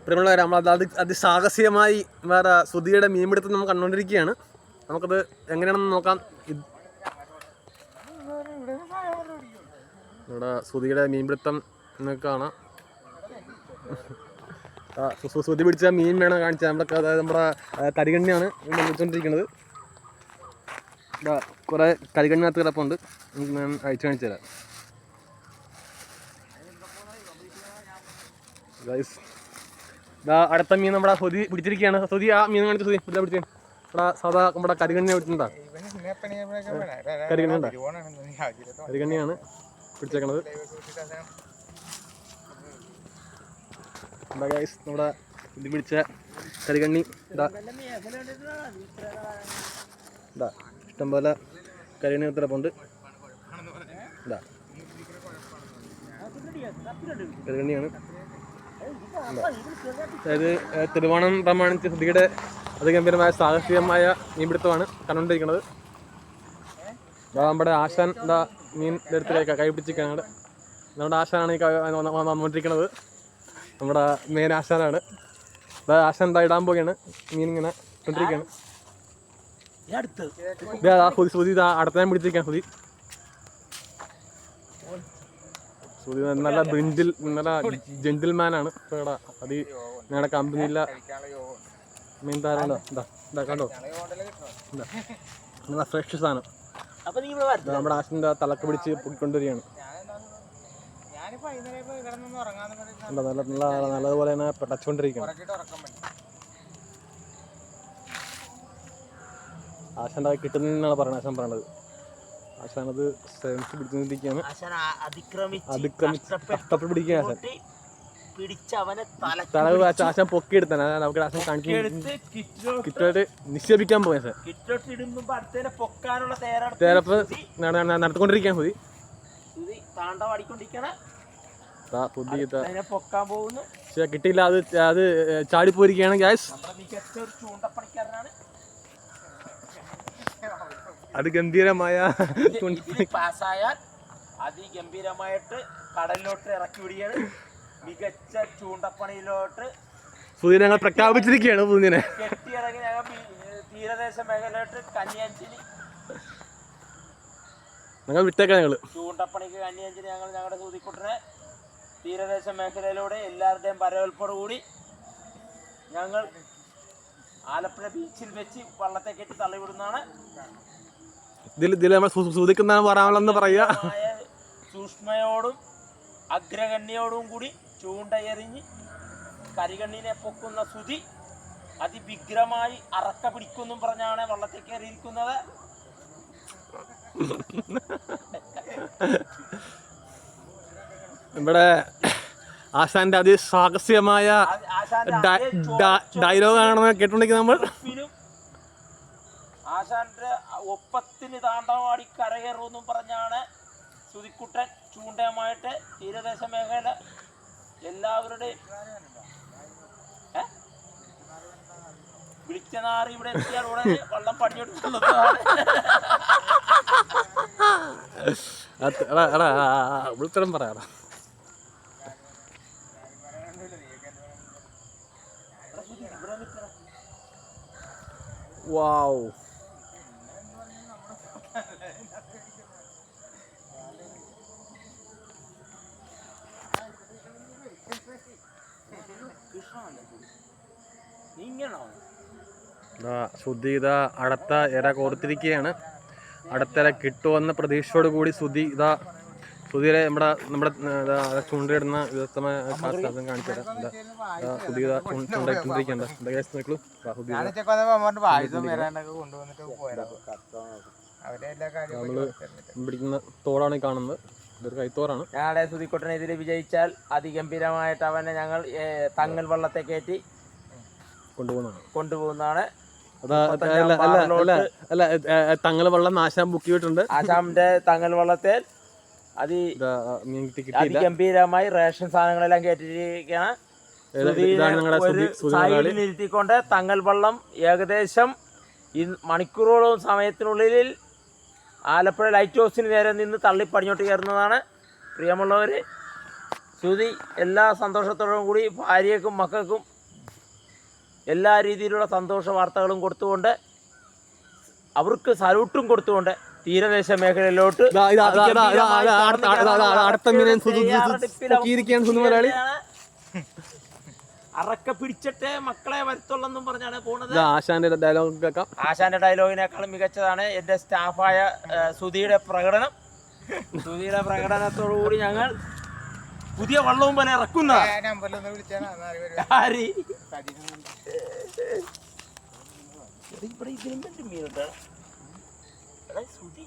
പ്രിയമുള്ളവരെ, നമ്മൾ അതിസാഹസികമായി വേറെ സുധിയുടെ മീൻപിടുത്തം നമ്മൾ കണ്ടുകൊണ്ടിരിക്കുകയാണ്. നമുക്കത് എങ്ങനെയാണെന്ന് നോക്കാം. ഇവിടെ സുധിയുടെ മീൻപിടുത്തം നിങ്ങൾക്ക് കാണാം. സുധി പിടിച്ച മീൻ വേണം കാണിച്ചാൽ. അതായത് നമ്മുടെ കരികണ്ണിയാണ് വിളിച്ചുകൊണ്ടിരിക്കുന്നത്. കുറേ കരികണ്ണിനകത്ത് കിടപ്പുണ്ട്. ഞാൻ അയച്ചു കാണിച്ചു തരാം. അടുത്ത മീൻ നമ്മുടെ സുധി പിടിച്ചിരിക്കുകയാണ്. സുധി ആ മീൻ കാണിച്ചു. സുധി പിടിച്ചേ. ഇവിടെ സാധാ നമ്മുടെ കരികണ്ണി പിടിച്ചിട്ടുണ്ടോ? കരികണ്ണി ഉണ്ടോ? കരികണ്ണിയാണ് പിടിച്ചേക്കണത്. എന്താ ഗൈസ്, നമ്മുടെ ഇത് പിടിച്ച കരികണ്ണി ഇതാ ഇഷ്ടംപോലെ കരികണ്ണി കിടപ്പുണ്ട്. ഇതാ കരികണ്ണിയാണ്. അതായത് തിരുവോണം പ്രമാണിച്ച് സുധിയുടെ അതിഗംഭീരമായ സാഹസികമായ മീൻപിടുത്തമാണ് കണ്ടുകൊണ്ടിരിക്കുന്നത്. നമ്മുടെ ആശാൻ എന്താ മീൻ എടുത്ത് കൈ പിടിച്ചിരിക്കുകയാണ്. നമ്മുടെ ആശാനാണ് ഈ വന്നുകൊണ്ടിരിക്കുന്നത്. നമ്മുടെ മെയിൻ ആശാനാണ്. ആശാൻ എന്താ ഇടാൻ പോവുകയാണ്. മീൻ ഇങ്ങനെ കൊണ്ടിരിക്കുകയാണ്. സുധി അടുത്ത ഞാൻ പിടിച്ചിരിക്കുകയാണ്. സുധി നല്ല ജെന്റിൽമാനാണ്. അത് ഞങ്ങളുടെ കമ്പനിയിലെ മീൻ താരമുണ്ടോ? എന്താ കണ്ടോ? എന്താ ഫ്രഷ് സാധനം. നമ്മുടെ ആശാന്റെ തലക്ക് പിടിച്ച് പൊക്കിക്കൊണ്ടുവരികയാണ്. നല്ലതുപോലെ തന്നെ ടച്ചുകൊണ്ടിരിക്കുകയാണ്. ആശാന്റെ കിട്ടുന്നതെന്നാണ് പറയുന്നത്. ആശാൻ പറയണത് ആശാനത് സെൻസ് പിടിച്ചുകൊണ്ടിരിക്കുകയാണ്. കഷ്ടപ്പെട്ട് പിടിക്കുകയാണ് ആശാൻ. ആശാൻ പൊക്കിയെടുത്താണ്. നമുക്ക് ആശാൻ കിറ്റായിട്ട് നിക്ഷേപിക്കാൻ പോയ സാർ തേരപ്പ് നടത്തിക്കൊണ്ടിരിക്കാൻ സുധി. കിട്ടിയില്ല. അത് ചാടിപ്പോയിരിക്കുകയാണ് ഗ്യാസ്. അത് ഗംഭീരമായ പാസ്സായാൽ അതിഗംഭീരമായിട്ട് കടലിലോട്ട് ഇറക്കി വിടുകയാണ്. മികച്ച ചൂണ്ടപ്പണിയിലോട്ട് സുധി ഞങ്ങൾ പ്രഖ്യാപിച്ചിരിക്കുകയാണ്. സുധിനെ കെട്ടിയിറങ്ങി ഞങ്ങൾ തീരദേശ മേഖലയിലോട്ട് കന്യാഞ്ചിനി ഞങ്ങൾ വിട്ടേക്കാം. ഞങ്ങൾ ചൂണ്ടപ്പണിക്ക് കന്യാഞ്ചിനി ഞങ്ങളുടെ സുധിക്കുട്ടനെ തീരദേശ മേഖലയിലൂടെ എല്ലാവരുടെയും വരവേൽപ്പോടുകൂടി ഞങ്ങൾ ആലപ്പുഴ ബീച്ചിൽ വെച്ച് വള്ളത്തെ കെട്ടി തള്ളിവിടുന്നതാണ്. ഇതിൽ നമ്മൾ സുധിക്കുന്നതാണ് പറയാനുള്ളതെന്ന് പറയുക. സൂക്ഷ്മയോടും അഗ്രഗണ്യോടും കൂടി ചൂണ്ടയെറിഞ്ഞ് കരികണ്ണിനെ പൊക്കുന്ന സുധി അതിവിഗ്രമായി അറക്ക പിടിക്കുന്നും പറഞ്ഞാണ് വള്ളത്തെ കയറിയിരിക്കുന്നത്. ഇവിടെ ആശാന്റെ അതിസാഹസികമായ ഡയലോഗാണെന്ന് കേട്ടുണ്ടെങ്കിൽ നമ്മൾ ആശാന്റെ ഒപ്പത്തിന് താണ്ടവാടി കരകയറുമെന്നും പറഞ്ഞാണ് സുധിക്കുട്ടൻ ചൂണ്ടയുമായിട്ട് തീരദേശ മേഖല എല്ലാവരുടെയും വിളിച്ചനാറി ഇവിടെ എത്തിയാൽ ഉടനെ വള്ളം പണിയെടുക്കുന്നത്. ഉത്തരം പറയാറാ. വാവ്, സുധി ഇതാ അടുത്ത ഇര കൊടുത്തിരിക്കുകയാണ്. അടുത്ത ഇര കിട്ടുമെന്ന പ്രതീക്ഷയോട് കൂടി സുധി ഇതാ സുധിയുടെ നമ്മുടെ ചൂണ്ടയിടുന്ന വ്യക്തമായ കാണിച്ചു തരാം. സുധി ഇതാ ചൂണ്ടയിട്ടിരിക്കണ്ട. നമ്മള് പിടിക്കുന്ന തോടാണ് ഈ കാണുന്നത്. ഇതൊരു കൈത്തോറാണ്. ഞങ്ങളുടെ സുധിക്കുട്ടനെതിരെ വിജയിച്ചാൽ അതിഗംഭീരമായിട്ട് അവനെ ഞങ്ങൾ തങ്ങൽ വള്ളത്തെ കയറ്റി കൊണ്ടുപോകുന്നതാണ്. തങ്ങൽ വള്ളം ആശാൻ ബുക്ക് ചെയ്തിട്ടുണ്ട്. ആശാമിന്റെ തങ്ങൽ വള്ളത്തിൽ അതിഗംഭീരമായി റേഷൻ സാധനങ്ങളെല്ലാം കയറ്റിയിരിക്കുകയാണ്. സൈഡിലിരുത്തിക്കൊണ്ട് തങ്ങൽ വള്ളം ഏകദേശം മണിക്കൂറോളം സമയത്തിനുള്ളിൽ ആലപ്പുഴ ലൈറ്റ് ഹൗസിന് നേരെ നിന്ന് തള്ളിപ്പടിഞ്ഞോട്ട് കയറുന്നതാണ്. പ്രിയമുള്ളവർ, സുധി എല്ലാ സന്തോഷത്തോടും കൂടി ഭാര്യയ്ക്കും മക്കൾക്കും എല്ലാ രീതിയിലുള്ള സന്തോഷ വാർത്തകളും കൊടുത്തുകൊണ്ട് അവർക്ക് സല്യൂട്ടും കൊടുത്തുകൊണ്ട് തീരദേശ മേഖലയിലോട്ട് അറക്ക പിടിച്ചിട്ട് മക്കളെ വരുത്തുള്ളെന്നും പറഞ്ഞാണ് പോണത്. ആശാന്റെ ഡയലോഗ് കേൾക്കാം. ആശാന്റെ ഡയലോഗിനേക്കാളും മികച്ചതാണ് എന്റെ സ്റ്റാഫായ സുധിയുടെ പ്രകടനം. സുധിയുടെ പ്രകടനത്തോടുകൂടി ഞങ്ങൾ പുതിയ വള്ളവും പോലെ ഇറക്കുന്ന മീനുണ്ട്. സുധി